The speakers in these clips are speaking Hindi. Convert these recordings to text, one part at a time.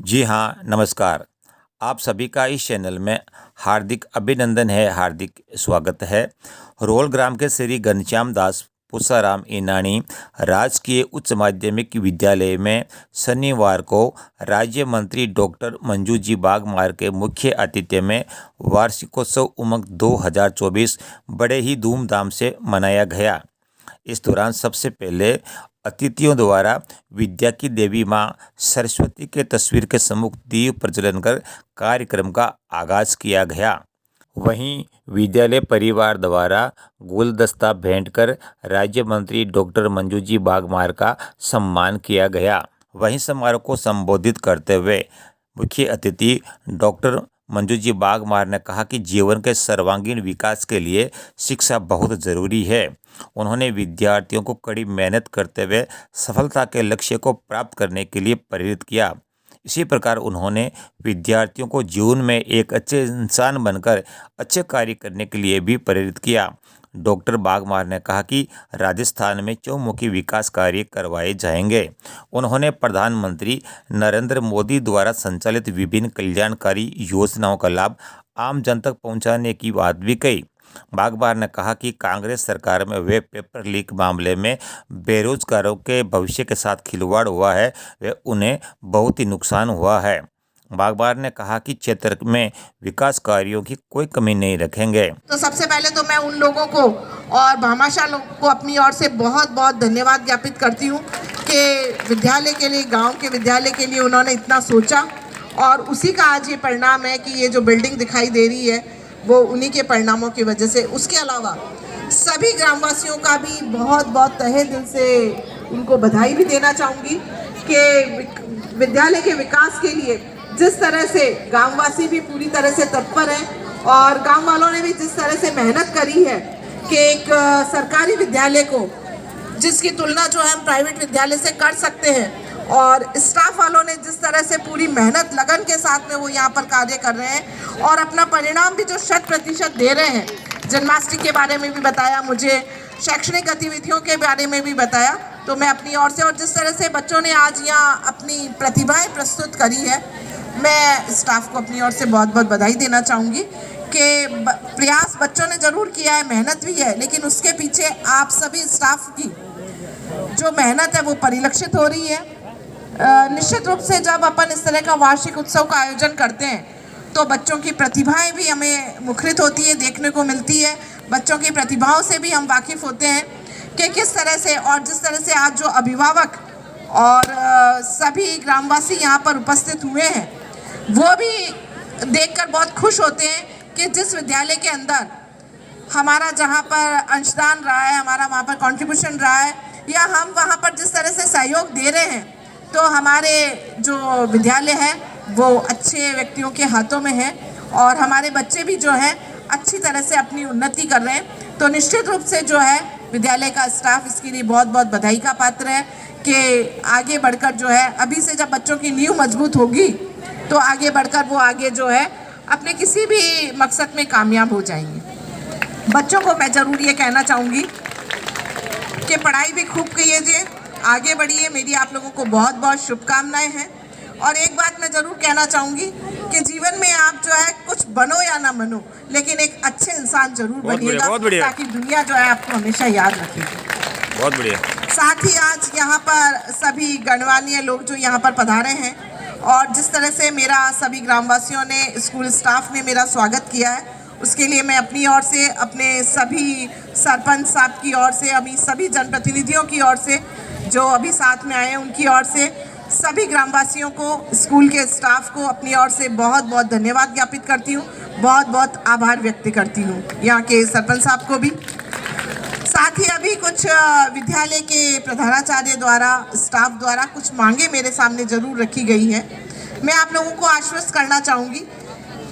जी हाँ, नमस्कार। आप सभी का इस चैनल में हार्दिक अभिनंदन है, हार्दिक स्वागत है। रोल ग्राम के श्री घनश्याम दास पुष्पाराम ईनानी राजकीय उच्च माध्यमिक विद्यालय में शनिवार को राज्य मंत्री डॉक्टर मंजू जी बाघमार के मुख्य आतिथ्य में वार्षिकोत्सव उमंग 2024 बड़े ही धूमधाम से मनाया गया। इस दौरान सबसे पहले अतिथियों द्वारा विद्या की देवी मां सरस्वती के तस्वीर के सम्मुख दीप प्रज्वलन कर कार्यक्रम का आगाज किया गया। वहीं विद्यालय परिवार द्वारा गुलदस्ता भेंट कर राज्य मंत्री डॉक्टर मंजू जी बाघमार का सम्मान किया गया। वहीं समारोह को संबोधित करते हुए मुख्य अतिथि डॉक्टर मंजू जी बाघमार ने कहा कि जीवन के सर्वांगीण विकास के लिए शिक्षा बहुत ज़रूरी है। उन्होंने विद्यार्थियों को कड़ी मेहनत करते हुए सफलता के लक्ष्य को प्राप्त करने के लिए प्रेरित किया। इसी प्रकार उन्होंने विद्यार्थियों को जीवन में एक अच्छे इंसान बनकर अच्छे कार्य करने के लिए भी प्रेरित किया। डॉक्टर बाघमार ने कहा कि राजस्थान में चौमुखी विकास कार्य करवाए जाएंगे। उन्होंने प्रधानमंत्री नरेंद्र मोदी द्वारा संचालित विभिन्न कल्याणकारी योजनाओं का लाभ आम जन तक पहुंचाने की बात भी कही। बाघमार ने कहा कि कांग्रेस सरकार में वे पेपर लीक मामले में बेरोजगारों के भविष्य के साथ खिलवाड़ हुआ है, वे उन्हें बहुत ही नुकसान हुआ है। बाघमार ने कहा कि क्षेत्र में विकास कार्यों की कोई कमी नहीं रखेंगे। तो सबसे पहले तो मैं उन लोगों को और भामाशाह लोगों को अपनी ओर से बहुत बहुत धन्यवाद ज्ञापित करती हूँ कि विद्यालय के लिए, गांव के विद्यालय के लिए उन्होंने इतना सोचा और उसी का आज ये परिणाम है कि ये जो बिल्डिंग दिखाई दे रही है वो उन्हीं के परिणामों की वजह से। उसके अलावा सभी ग्रामवासियों का भी बहुत बहुत तहे दिल से उनको बधाई भी देना चाहूँगी कि विद्यालय के विकास के लिए जिस तरह से गांववासी भी पूरी तरह से तत्पर हैं और गांव वालों ने भी जिस तरह से मेहनत करी है कि एक सरकारी विद्यालय को, जिसकी तुलना जो है हम प्राइवेट विद्यालय से कर सकते हैं, और स्टाफ वालों ने जिस तरह से पूरी मेहनत लगन के साथ में वो यहाँ पर कार्य कर रहे हैं और अपना परिणाम भी जो 100% दे रहे हैं। जन्माष्टमी के बारे में भी बताया मुझे, शैक्षणिक गतिविधियों के बारे में भी बताया। तो मैं अपनी ओर से और जिस तरह से बच्चों ने आज यहाँ अपनी प्रतिभाएं प्रस्तुत करी है, मैं स्टाफ को अपनी ओर से बहुत बहुत बधाई देना चाहूँगी कि प्रयास बच्चों ने ज़रूर किया है, मेहनत भी है, लेकिन उसके पीछे आप सभी स्टाफ की जो मेहनत है वो परिलक्षित हो रही है। निश्चित रूप से जब अपन इस तरह का वार्षिक उत्सव का आयोजन करते हैं तो बच्चों की प्रतिभाएं भी हमें मुखरित होती है, देखने को मिलती है। बच्चों की प्रतिभाओं से भी हम वाकिफ़ होते हैं कि किस तरह से, और जिस तरह से आज जो अभिभावक और सभी ग्रामवासी यहाँ पर उपस्थित हुए हैं वो भी देखकर बहुत खुश होते हैं कि जिस विद्यालय के अंदर हमारा जहाँ पर अंशदान रहा है, हमारा वहाँ पर कंट्रीब्यूशन रहा है, या हम वहाँ पर जिस तरह से सहयोग दे रहे हैं, तो हमारे जो विद्यालय है वो अच्छे व्यक्तियों के हाथों में है और हमारे बच्चे भी जो है अच्छी तरह से अपनी उन्नति कर रहे हैं। तो निश्चित रूप से जो है विद्यालय का स्टाफ इसके लिए बहुत बहुत बधाई का पात्र है कि आगे बढ़कर जो है, अभी से जब बच्चों की नींव मजबूत होगी तो आगे बढ़कर वो आगे जो है अपने किसी भी मकसद में कामयाब हो जाएंगे। बच्चों को मैं ज़रूर ये कहना चाहूँगी कि पढ़ाई भी खूब कीजिए, आगे बढ़िए। मेरी आप लोगों को बहुत बहुत शुभकामनाएं हैं। और एक बात मैं ज़रूर कहना चाहूँगी कि जीवन में आप जो है कुछ बनो या ना बनो, लेकिन एक अच्छे इंसान जरूर बनिएगा, ताकि दुनिया जो है आपको हमेशा याद रखेगी। बहुत बढ़िया। साथ ही आज यहाँ पर सभी गणमान्य लोग जो यहाँ पर पधारे हैं और जिस तरह से मेरा सभी ग्रामवासियों ने, स्कूल स्टाफ ने मेरा स्वागत किया है, उसके लिए मैं अपनी ओर से, अपने सभी सरपंच साहब की ओर से, अभी सभी जनप्रतिनिधियों की ओर से जो अभी साथ में आए हैं उनकी ओर से, सभी ग्रामवासियों को, स्कूल के स्टाफ को अपनी ओर से बहुत बहुत धन्यवाद ज्ञापित करती हूँ, बहुत बहुत आभार व्यक्त करती हूँ यहाँ के सरपंच साहब को भी। साथ ही अभी कुछ विद्यालय के प्रधानाचार्य द्वारा, स्टाफ द्वारा कुछ मांगे मेरे सामने ज़रूर रखी गई हैं। मैं आप लोगों को आश्वस्त करना चाहूँगी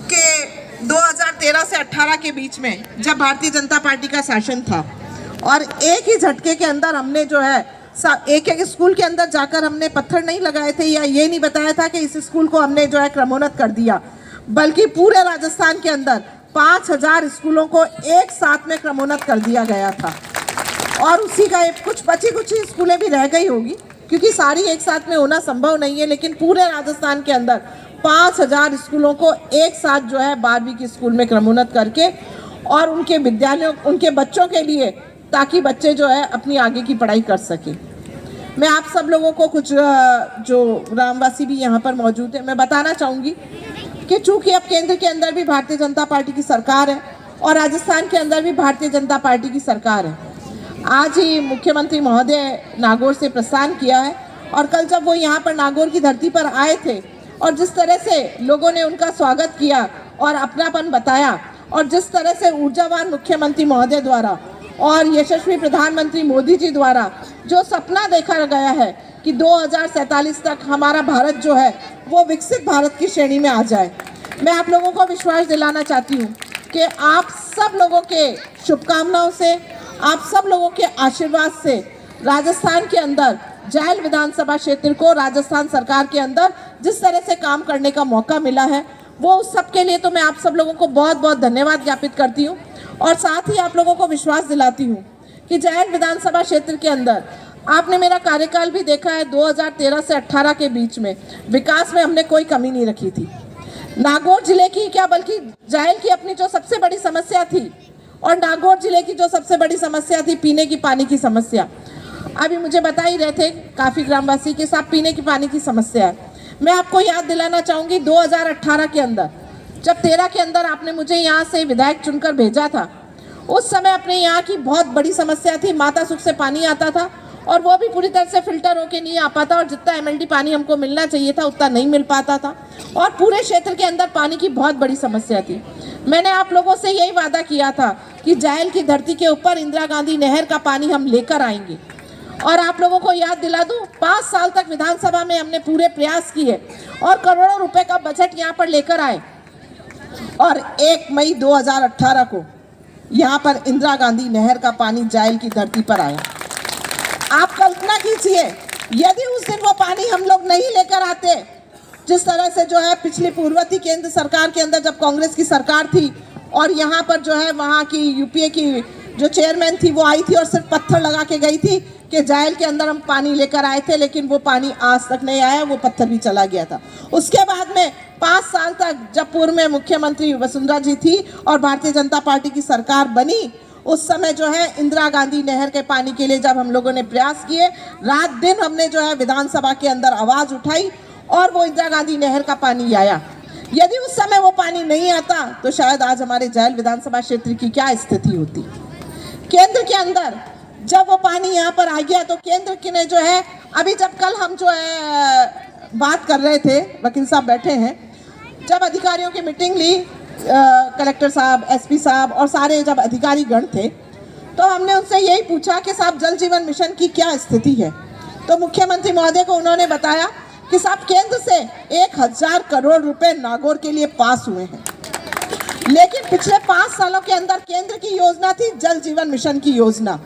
कि 2013 से 18 के बीच में जब भारतीय जनता पार्टी का शासन था और एक ही झटके के अंदर हमने जो है एक एक स्कूल के अंदर जाकर हमने पत्थर नहीं लगाए थे या ये नहीं बताया था कि इस स्कूल को हमने जो है क्रमोन्नत कर दिया, बल्कि पूरे राजस्थान के अंदर 5000 स्कूलों को एक साथ में क्रमोन्नत कर दिया गया था। और उसी का कुछ बची कुछ स्कूलें भी रह गई होगी, क्योंकि सारी एक साथ में होना संभव नहीं है, लेकिन पूरे राजस्थान के अंदर 5000 स्कूलों को एक साथ जो है 12वीं की स्कूल में क्रमोन्नत करके और उनके विद्यालयों, उनके बच्चों के लिए, ताकि बच्चे जो है अपनी आगे की पढ़ाई कर सकें। मैं आप सब लोगों को कुछ जो ग्रामवासी भी यहाँ पर मौजूद है, मैं बताना चाहूँगी कि चूँकि अब केंद्र के अंदर भी भारतीय जनता पार्टी की सरकार है और राजस्थान के अंदर भी भारतीय जनता पार्टी की सरकार है। आज ही मुख्यमंत्री महोदय नागौर से प्रस्थान किया है और कल जब वो यहाँ पर नागौर की धरती पर आए थे और जिस तरह से लोगों ने उनका स्वागत किया और अपनापन बताया और जिस तरह से ऊर्जावान मुख्यमंत्री महोदय द्वारा और यशस्वी प्रधानमंत्री मोदी जी द्वारा जो सपना देखा गया है कि 2047 तक हमारा भारत जो है वो विकसित भारत की श्रेणी में आ जाए, मैं आप लोगों को विश्वास दिलाना चाहती हूँ कि आप सब लोगों के शुभकामनाओं से, आप सब लोगों के आशीर्वाद से राजस्थान के अंदर जायल विधानसभा क्षेत्र को राजस्थान सरकार के अंदर जिस तरह से काम करने का मौका मिला है, वो उस सब के लिए तो मैं आप सब लोगों को बहुत बहुत धन्यवाद ज्ञापित करती हूँ और साथ ही आप लोगों को विश्वास दिलाती हूँ कि जायल विधानसभा क्षेत्र के अंदर आपने मेरा कार्यकाल भी देखा है। 2013 से 18 के बीच में विकास में हमने कोई कमी नहीं रखी थी। नागौर जिले की क्या बल्कि जायल की अपनी जो सबसे बड़ी समस्या थी और नागौर जिले की जो सबसे बड़ी समस्या थी पीने की पानी की समस्या, अभी मुझे बता ही रहे थे काफ़ी ग्रामवासी के साथ पीने की पानी की समस्या है। मैं आपको याद दिलाना चाहूँगी 2018 के अंदर जब 13 के अंदर आपने मुझे यहाँ से विधायक चुनकर भेजा था, उस समय अपने यहाँ की बहुत बड़ी समस्या थी, माता सुख से पानी आता था और वो भी पूरी तरह से फिल्टर होके नहीं आ पाता और जितना MLD पानी हमको मिलना चाहिए था उतना नहीं मिल पाता था और पूरे क्षेत्र के अंदर पानी की बहुत बड़ी समस्या थी। मैंने आप लोगों से यही वादा किया था कि जायल की धरती के ऊपर इंदिरा गांधी नहर का पानी हम लेकर आएंगे और आप लोगों को याद दिला दूं 5 साल तक विधानसभा में हमने पूरे प्रयास किए और करोड़ों रुपए का बजट यहाँ पर लेकर आए और 1 मई 2018 को यहाँ पर इंदिरा गांधी नहर का पानी जायल की धरती पर आया। आप कल्पना कीजिए यदि उस दिन वो पानी हम लोग नहीं लेकर आते, जिस तरह से जो है पिछली पूर्ववर्ती केंद्र सरकार के अंदर जब कांग्रेस की सरकार थी और यहाँ पर जो है वहाँ की यूपीए की जो चेयरमैन थी वो आई थी और सिर्फ पत्थर लगा के गई थी कि जायल के अंदर हम पानी लेकर आए थे, लेकिन वो पानी आज तक नहीं आया, वो पत्थर भी चला गया था। उसके बाद में 5 साल तक जब पूर्व में मुख्यमंत्री वसुंधरा जी थी और भारतीय जनता पार्टी की सरकार बनी, उस समय जो है इंदिरा गांधी नहर के पानी के लिए जब हम लोगों ने प्रयास किए, रात दिन हमने जो है विधानसभा के अंदर आवाज़ उठाई और वो इंदिरा गांधी नहर का पानी आया। यदि उस समय वो पानी नहीं आता तो शायद आज हमारे जायल विधानसभा क्षेत्र की क्या स्थिति होती। केंद्र के अंदर जब वो पानी यहाँ पर आ गया तो केंद्र की ने जो है, अभी जब कल हम जो है बात कर रहे थे, वकील साहब बैठे हैं, जब अधिकारियों की मीटिंग ली, कलेक्टर साहब, SP साहब और सारे जब अधिकारी गण थे, तो हमने उनसे यही पूछा कि साहब जल जीवन मिशन की क्या स्थिति है। तो मुख्यमंत्री महोदय को उन्होंने बताया कि साहब केंद्र से 1000 करोड़ रुपए नागौर के लिए पास हुए हैं, लेकिन पिछले 5 सालों के अंदर केंद्र की योजना थी जल जीवन मिशन की योजना।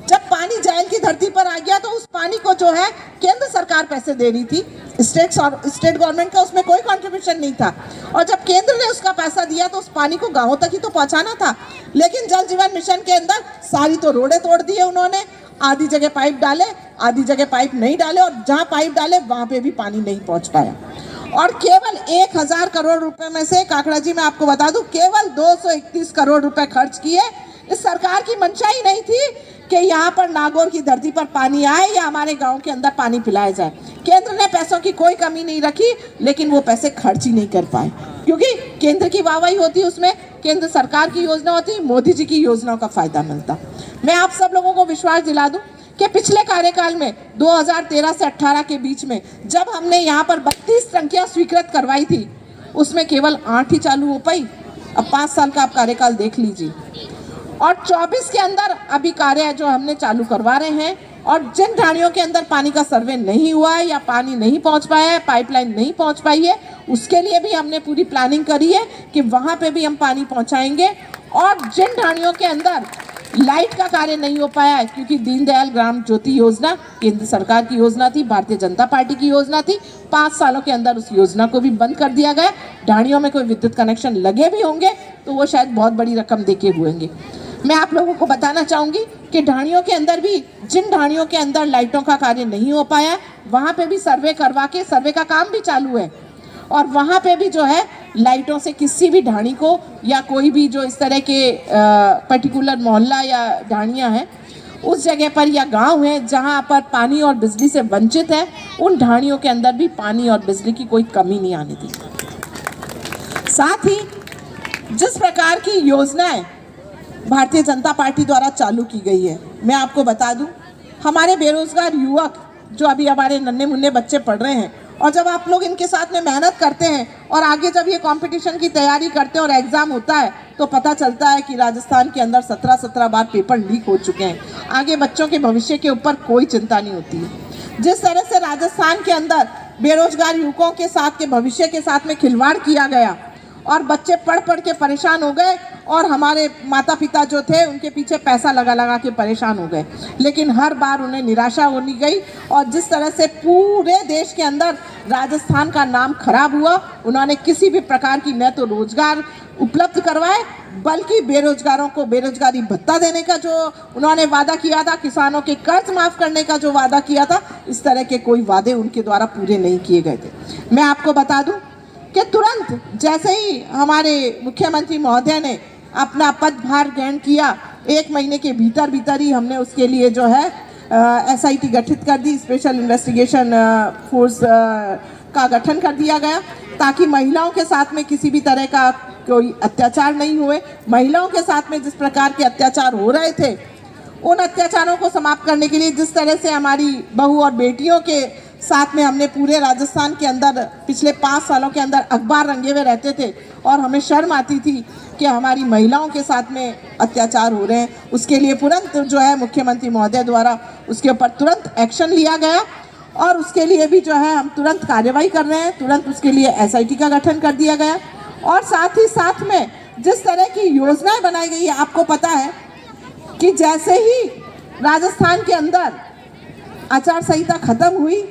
जब पानी जायल की धरती पर आ गया तो उस पानी को जो है केंद्र सरकार पैसे दे रही थी, स्टेट गवर्नमेंट का उसमें कोई कंट्रीब्यूशन नहीं था और जब केंद्र ने उसका पैसा दिया तो उस पानी को गांवों तक ही तो पहुंचाना था। लेकिन जल जीवन मिशन के अंदर सारी तो रोडें तोड़ दी है उन्होंने, आधी जगह पाइप डाले, आधी जगह पाइप नहीं डाले और जहाँ पाइप डाले वहाँ पे भी पानी नहीं पहुँच पाया। और केवल 1000 करोड़ रुपए में से काकड़ा जी मैं आपको बता दूं केवल 231 करोड़ रुपए खर्च किए। इस सरकार की मंशा ही नहीं थी कि यहाँ पर नागौर की धरती पर पानी आए या हमारे गांव के अंदर पानी पिलाया जाए। केंद्र ने पैसों की कोई कमी नहीं रखी, लेकिन वो पैसे खर्च ही नहीं कर पाए क्योंकि केंद्र की वाहवाही होती, उसमें केंद्र सरकार की योजना होती, मोदी जी की योजनाओं का फायदा मिलता। मैं आप सब लोगों को विश्वास दिला दूं कि पिछले कार्यकाल में 2013 से 18 के बीच में जब हमने यहाँ पर 32 टंकियाँ स्वीकृत करवाई थी, उसमें केवल 8 ही चालू हो पाई। अब 5 साल का आप कार्यकाल देख लीजिए और 24 के अंदर अभी कार्य जो हमने चालू करवा रहे हैं और जिन ढाणियों के अंदर पानी का सर्वे नहीं हुआ है या पानी नहीं पहुंच पाया है, पाइपलाइन नहीं पहुंच पाई है, उसके लिए भी हमने पूरी प्लानिंग करी है कि वहां पे भी हम पानी पहुंचाएंगे। और जिन ढाणियों के अंदर लाइट का कार्य नहीं हो पाया है, क्योंकि दीनदयाल ग्राम ज्योति योजना केंद्र सरकार की योजना थी, भारतीय जनता पार्टी की योजना थी, 5 सालों के अंदर उस योजना को भी बंद कर दिया गया। ढाणियों में कोई विद्युत कनेक्शन लगे भी होंगे तो वो शायद बहुत बड़ी रकम देके हुएंगे। मैं आप लोगों को बताना चाहूँगी कि ढाणियों के अंदर भी, जिन ढाणियों के अंदर लाइटों का कार्य नहीं हो पाया, वहाँ पे भी सर्वे करवा के, सर्वे का काम भी चालू है, और वहाँ पे भी जो है लाइटों से किसी भी ढाणी को या कोई भी जो इस तरह के पर्टिकुलर मोहल्ला या ढाणियाँ हैं उस जगह पर या गांव है जहां पर पानी और बिजली से वंचित है, उन ढाणियों के अंदर भी पानी और बिजली की कोई कमी नहीं आने दी। साथ ही जिस प्रकार की योजनाएं भारतीय जनता पार्टी द्वारा चालू की गई है, मैं आपको बता दूं, हमारे बेरोजगार युवक जो अभी हमारे नन्हे मुन्ने बच्चे पढ़ रहे हैं, और जब आप लोग इनके साथ में मेहनत करते हैं और आगे जब ये कंपटीशन की तैयारी करते हैं और एग्ज़ाम होता है तो पता चलता है कि राजस्थान के अंदर 17 बार पेपर लीक हो चुके हैं। आगे बच्चों के भविष्य के ऊपर कोई चिंता नहीं होती है। जिस तरह से राजस्थान के अंदर बेरोजगार युवकों के साथ के भविष्य के साथ में खिलवाड़ किया गया और बच्चे पढ़ पढ़ के परेशान हो गए, और हमारे माता पिता जो थे उनके पीछे पैसा लगा लगा के परेशान हो गए, लेकिन हर बार उन्हें निराशा होनी गई। और जिस तरह से पूरे देश के अंदर राजस्थान का नाम खराब हुआ, उन्होंने किसी भी प्रकार की न तो रोजगार उपलब्ध करवाए, बल्कि बेरोजगारों को बेरोजगारी भत्ता देने का जो उन्होंने वादा किया था, किसानों के कर्ज माफ़ करने का जो वादा किया था, इस तरह के कोई वादे उनके द्वारा पूरे नहीं किए गए थे। मैं आपको बता दूं कि तुरंत जैसे ही हमारे मुख्यमंत्री महोदय ने अपना पदभार ग्रहण किया, 1 महीने के भीतर भीतर ही हमने उसके लिए जो है SIT गठित कर दी, स्पेशल इन्वेस्टिगेशन फोर्स का गठन कर दिया गया, ताकि महिलाओं के साथ में किसी भी तरह का कोई अत्याचार नहीं हुए। महिलाओं के साथ में जिस प्रकार के अत्याचार हो रहे थे, उन अत्याचारों को समाप्त करने के लिए जिस तरह से हमारी बहू और बेटियों के साथ में हमने पूरे राजस्थान के अंदर पिछले 5 सालों के अंदर अखबार रंगे हुए रहते थे और हमें शर्म आती थी कि हमारी महिलाओं के साथ में अत्याचार हो रहे हैं, उसके लिए तुरंत जो है मुख्यमंत्री महोदय द्वारा उसके ऊपर तुरंत एक्शन लिया गया, और उसके लिए भी जो है हम तुरंत कार्रवाई कर रहे हैं। तुरंत उसके लिए SIT का गठन कर दिया गया, और साथ ही साथ में जिस तरह की योजनाएं बनाई गई है, आपको पता है कि जैसे ही राजस्थान के अंदर आचार संहिता खत्म हुई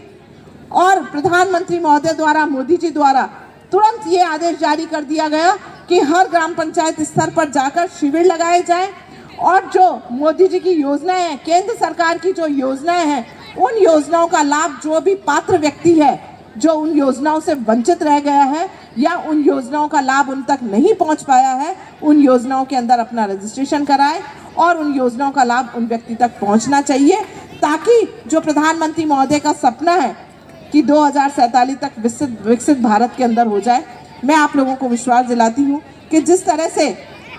और प्रधानमंत्री महोदय द्वारा, मोदी जी द्वारा तुरंत ये आदेश जारी कर दिया गया कि हर ग्राम पंचायत स्तर पर जाकर शिविर लगाए जाएं, और जो मोदी जी की योजनाएं हैं, केंद्र सरकार की जो योजनाएं हैं, उन योजनाओं का लाभ जो भी पात्र व्यक्ति है जो उन योजनाओं से वंचित रह गया है या उन योजनाओं का लाभ उन तक नहीं पहुंच पाया है, उन योजनाओं के अंदर अपना रजिस्ट्रेशन कराएं, और उन योजनाओं का लाभ उन व्यक्ति तक पहुंचना चाहिए, ताकि जो प्रधानमंत्री महोदय का सपना है कि 2047 तक विकसित भारत के अंदर हो जाए। मैं आप लोगों को विश्वास दिलाती हूँ कि जिस तरह से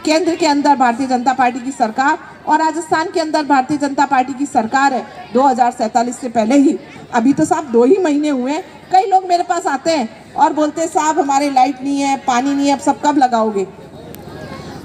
केंद्र के अंदर भारतीय जनता पार्टी की सरकार और राजस्थान के अंदर भारतीय जनता पार्टी की सरकार है, 2047 से पहले ही, अभी तो साहब 2 ही महीने हुए हैं, कई लोग मेरे पास आते हैं और बोलते हैं साहब हमारे लाइट नहीं है, पानी नहीं है, अब सब कब लगाओगे?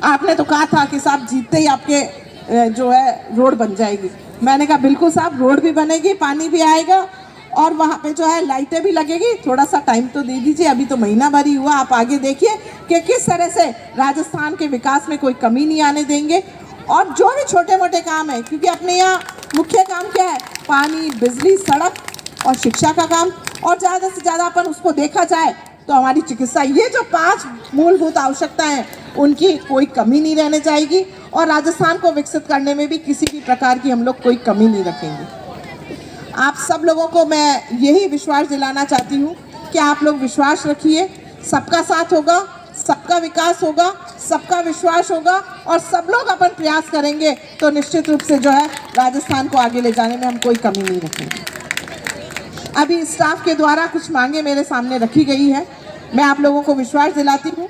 आपने तो कहा था कि साहब जीतते ही आपके जो है रोड बन जाएगी। मैंने कहा बिल्कुल साहब, रोड भी बनेगी, पानी भी आएगा, और वहाँ पे जो है लाइटें भी लगेगी। थोड़ा सा टाइम तो दे दीजिए, अभी तो महीना भर ही हुआ, आप आगे देखिए कि किस तरह से राजस्थान के विकास में कोई कमी नहीं आने देंगे। और जो भी छोटे मोटे काम है, क्योंकि अपने यहाँ मुख्य काम क्या है, पानी, बिजली, सड़क और शिक्षा का काम, और ज़्यादा से ज़्यादा अपन उसको देखा जाए तो हमारी चिकित्सा, ये जो 5 मूलभूत आवश्यकताएं हैं, उनकी कोई कमी नहीं रहने जाएगी, और राजस्थान को विकसित करने में भी किसी भी प्रकार की हम लोग कोई कमी नहीं रखेंगे। आप सब लोगों को मैं यही विश्वास दिलाना चाहती हूँ कि आप लोग विश्वास रखिए, सबका साथ होगा, सबका विकास होगा, सबका विश्वास होगा, और सब लोग अपन प्रयास करेंगे तो निश्चित रूप से जो है राजस्थान को आगे ले जाने में हम कोई कमी नहीं रखेंगे। अभी स्टाफ के द्वारा कुछ मांगे मेरे सामने रखी गई है, मैं आप लोगों को विश्वास दिलाती हूँ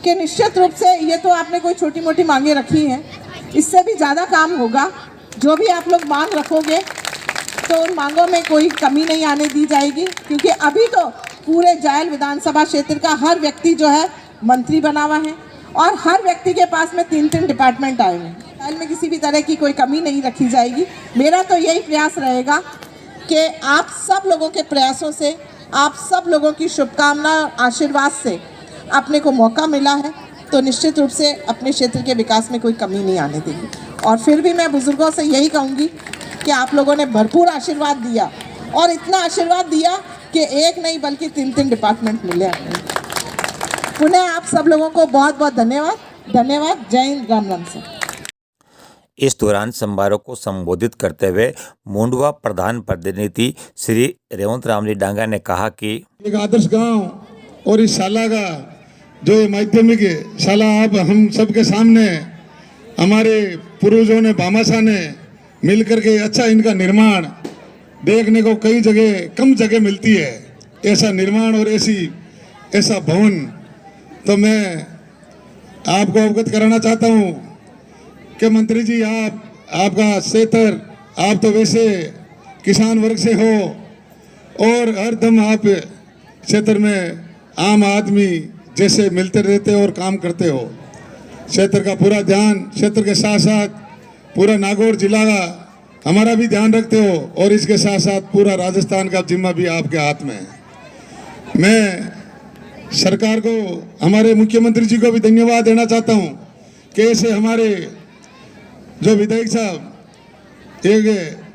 कि निश्चित रूप से ये तो आपने कोई छोटी मोटी मांगे रखी हैं, इससे भी ज़्यादा काम होगा। जो भी आप लोग मांग रखोगे तो उन मांगों में कोई कमी नहीं आने दी जाएगी, क्योंकि अभी तो पूरे जायल विधानसभा क्षेत्र का हर व्यक्ति जो है मंत्री बना हुआ है, और हर व्यक्ति के पास में 3-3 डिपार्टमेंट आए हुए हैं। जायल में किसी भी तरह की कोई कमी नहीं रखी जाएगी। मेरा तो यही प्रयास रहेगा कि आप सब लोगों के प्रयासों से, आप सब लोगों की शुभकामना और आशीर्वाद से अपने को मौका मिला है, तो निश्चित रूप से अपने क्षेत्र के विकास में कोई कमी नहीं आने देंगे। और फिर भी मैं बुजुर्गों से यही कहूँगी कि आप लोगों ने भरपूर आशीर्वाद दिया, और इतना आशीर्वाद दिया कि एक नहीं बल्कि 3-3 डिपार्टमेंट मिले अपने। पुनः आप सब लोगों को बहुत बहुत धन्यवाद। जय हिंद, राम राम से। इस दौरान समारोह को संबोधित करते हुए मुंडवा प्रधान प्रतिनिधि श्री रेवंत रामजी डांगा ने कहा कि एक आदर्श गांव और इस शाला का जो ये माध्यमिक शाला अब हम सबके सामने हमारे पूर्वजों ने भामाशाह ने मिलकर के अच्छा इनका निर्माण देखने को कई जगह कम जगह मिलती है, ऐसा निर्माण और ऐसा भवन। तो मैं आपको अवगत कराना चाहता हूँ कि मंत्री जी आपका क्षेत्र, आप तो वैसे किसान वर्ग से हो और हरदम आप क्षेत्र में आम आदमी जैसे मिलते रहते हो और काम करते हो। क्षेत्र का पूरा ध्यान, क्षेत्र के साथ साथ पूरा नागौर जिला का हमारा भी ध्यान रखते हो और इसके साथ साथ पूरा राजस्थान का जिम्मा भी आपके हाथ में है। मैं सरकार को, हमारे मुख्यमंत्री जी को भी धन्यवाद देना चाहता हूँ कि ऐसे हमारे जो विधायक साहब एक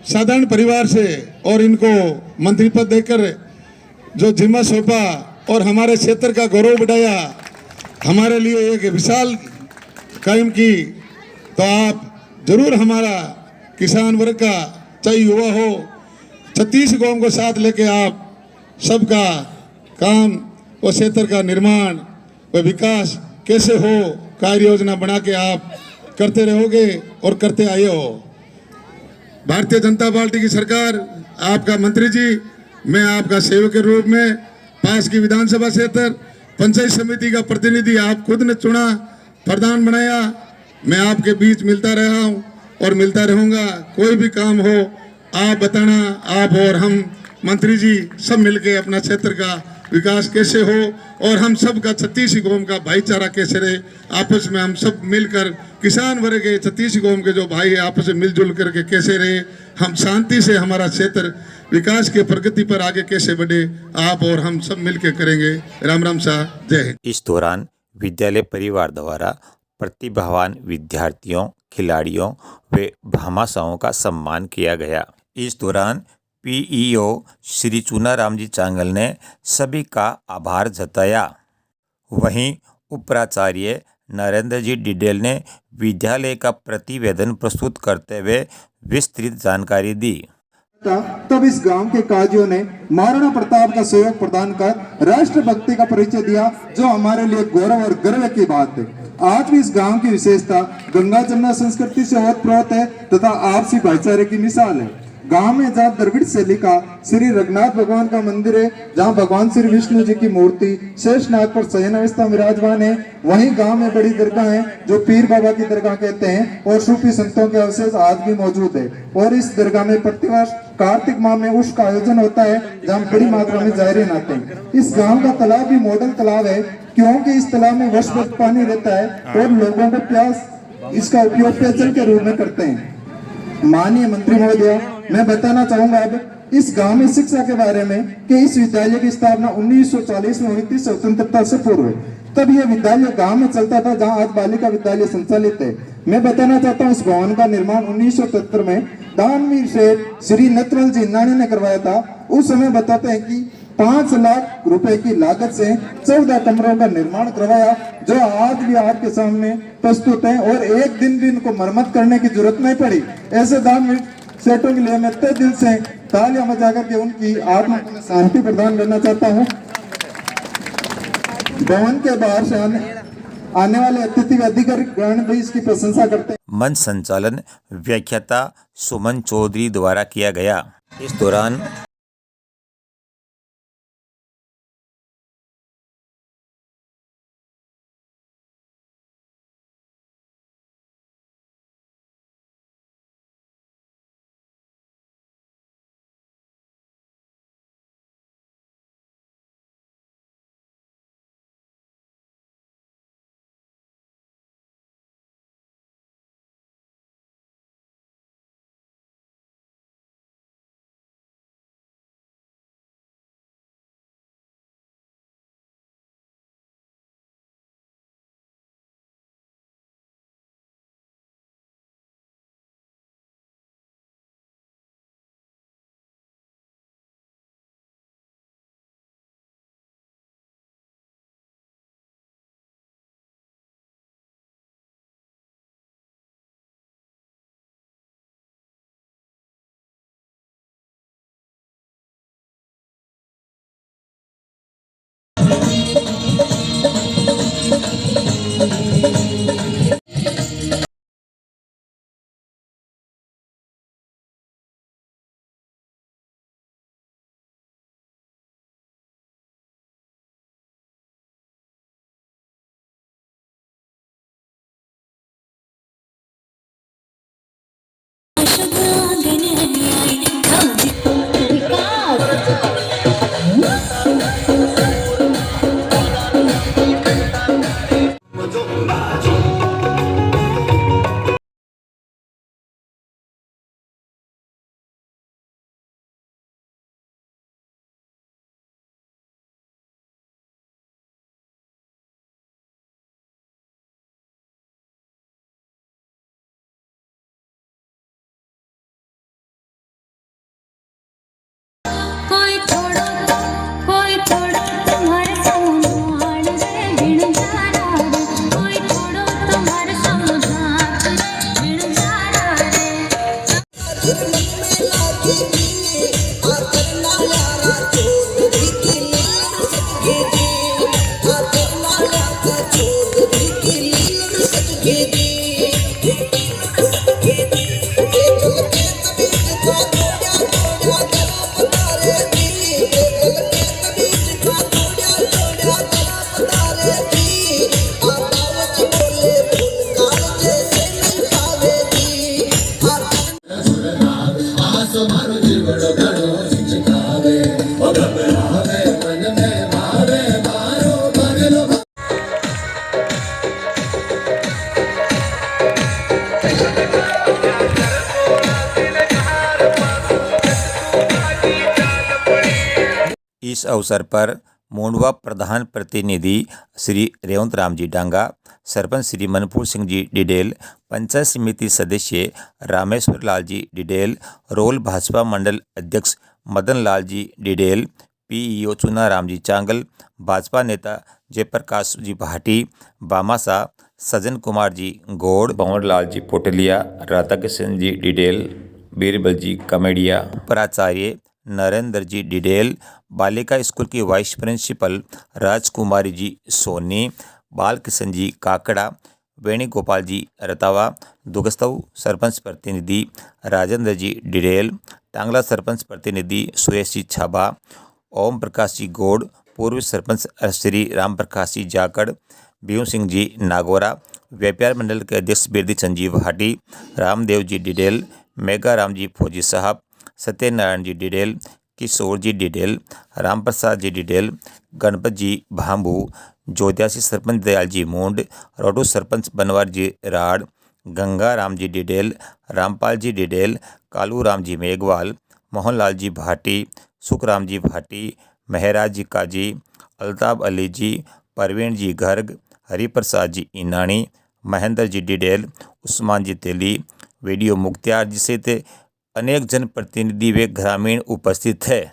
साधारण परिवार से और इनको मंत्री पद देकर जो जिम्मा सौंपा और हमारे क्षेत्र का गौरव बढ़ाया, हमारे लिए एक विशाल कायम की। तो आप जरूर हमारा किसान वर्ग का, चाहे युवा हो, 36 गांव को साथ लेके आप सबका काम और क्षेत्र का निर्माण व विकास कैसे हो कार्य योजना बना के आप करते रहोगे और करते आए हो। भारतीय जनता पार्टी की सरकार, आपका मंत्री जी, मैं आपका सेवक के रूप में पास की विधानसभा क्षेत्र पंचायत समिति का प्रतिनिधि आप खुद ने चुना, प्रधान बनाया। मैं आपके बीच मिलता रहा हूं और मिलता रहूंगा। कोई भी काम हो आप बताना, आप और हम मंत्री जी सब मिलके अपना क्षेत्र का विकास कैसे हो और हम सब का 36 गांव का भाईचारा कैसे रहे, आपस में हम सब मिलकर किसान वर्ग के 36 गांव के जो भाई आपस में मिलजुल करके कैसे रहे, हम शांति से हमारा क्षेत्र विकास के प्रगति पर आगे कैसे बढ़े, आप और हम सब मिलकर करेंगे। राम राम साह, जय हिंद। इस दौरान विद्यालय परिवार द्वारा प्रतिभावान विद्यार्थियों, खिलाड़ियों व भामाशाहों का सम्मान किया गया। इस दौरान पीईओ श्री चूनाराम जी चांगल ने सभी का आभार जताया। वहीं उपप्राचार्य नरेंद्र जी डिडेल ने विद्यालय का प्रतिवेदन प्रस्तुत करते हुए विस्तृत जानकारी दी। तब इस गांव के काजियों ने महाराणा प्रताप का सहयोग प्रदान कर राष्ट्रभक्ति का परिचय दिया, जो हमारे लिए गौरव और गर्व की बात है। आज भी इस गांव की विशेषता गंगा जमुना संस्कृति से ओतप्रोत है तथा आपसी भाईचारे की मिसाल है। गांव में जहाँ द्रविड़ शैली का श्री रघुनाथ भगवान का मंदिर है, जहाँ भगवान श्री विष्णु जी की मूर्ति शेषनाग पर शयन अवस्था विराजमान है, वहीं गांव में बड़ी दरगाह है जो पीर बाबा की दरगाह कहते हैं और सूफी संतों के अवशेष आज भी मौजूद है। और इस दरगाह में प्रतिवर्ष कार्तिक माह में उर्स का आयोजन होता है, जहाँ बड़ी मात्रा में जायरीन आते हैं। इस गाँव का तालाब भी मॉडल तालाब है, क्योंकि इस तालाब में वर्ष भर पानी रहता है और लोगों को प्यास इसका उपयोग पेयजल के रूप में करते हैं। माननीय मंत्री महोदय, मैं बताना चाहूंगा अब इस गांव में शिक्षा के बारे में कि इस विद्यालय की स्थापना 1940 में हुई थी, स्वतंत्रता से पूर्व। तब यह विद्यालय गांव में चलता था, जहां आज बालिका विद्यालय संचालित है। मैं बताना चाहता हूं, इस भवन का निर्माण 1973 में दानवीर सेठ श्री नटवल जी नानी ने करवाया था। उस समय बताते हैं कि 5 लाख रुपए की लागत से 14 कमरों का निर्माण करवाया, जो आज भी आपके सामने प्रस्तुत है और एक दिन भी इनको मरम्मत करने की जरूरत नहीं पड़ी। ऐसे दानवीर सेठों के लिए मैं तहे दिल से तालियां बजा करके उनकी आत्मा को शांति प्रदान करना चाहता हूं। भवन के बाहर से आने वाले अतिथि अधिकारी गण भी इसकी प्रशंसा करते हैं। मंच संचालन व्याख्याता सुमन चौधरी द्वारा किया गया। इस दौरान इस अवसर पर मूंडवा प्रधान प्रतिनिधि श्री रेवंत राम जी डांगा, सरपंच श्री मनपुर सिंह जी डिडेल, पंचायत समिति सदस्य रामेश्वर लाल जी डिडेल, रोल भाजपा मंडल अध्यक्ष मदन लाल जी डिडेल, पीईओ चुनाराम जी चांगल, भाजपा नेता जयप्रकाश जी भाटी, बामासा सज्जन कुमार जी गौड़, भंवर लाल जी पोटलिया, राधा किशन जी डिडेल, बीरबल जी कमेडिया, प्राचार्य नरेंद्र जी डिडेल, बालिका स्कूल की वाइस प्रिंसिपल राजकुमारी जी सोनी, बाल किशन जी काकड़ा, वेणुगोपाल जी रतावा, दुगस्तव सरपंच प्रतिनिधि राजेंद्र जी डिडेल, टांगला सरपंच प्रतिनिधि सुरेश जी छाबा, ओम प्रकाश जी गौड़, पूर्व सरपंच श्री राम प्रकाश जी जाकड़, भीम सिंह जी नागौरा, व्यापार मंडल के अध्यक्ष बिरदी चंद जी भाटी, रामदेव जी डिडेल, मेघा राम जी फौजी साहब, सत्यनारायण जी डिडेल, किशोर जी डिडेल, राम प्रसाद जी डिडेल, गणपत जी भांबू, जोध्यासी सरपंच दयाल जी मूंड, रोडू सरपंच बनवार जी राड़, गंगा राम जी डिडेल, रामपाल जी डिडेल, कालू राम जी मेघवाल, मोहनलाल जी भाटी, सुखराम जी भाटी, महराज जी काजी, अल्ताफ अली जी, परवीन जी गर्ग, हरिप्रसाद जी ईनानी, महेंद्र जी डिडेल, उस्मान जी तेली, वीडियो मुख्तियार जी सहित अनेक जनप्रतिनिधि व ग्रामीण उपस्थित है।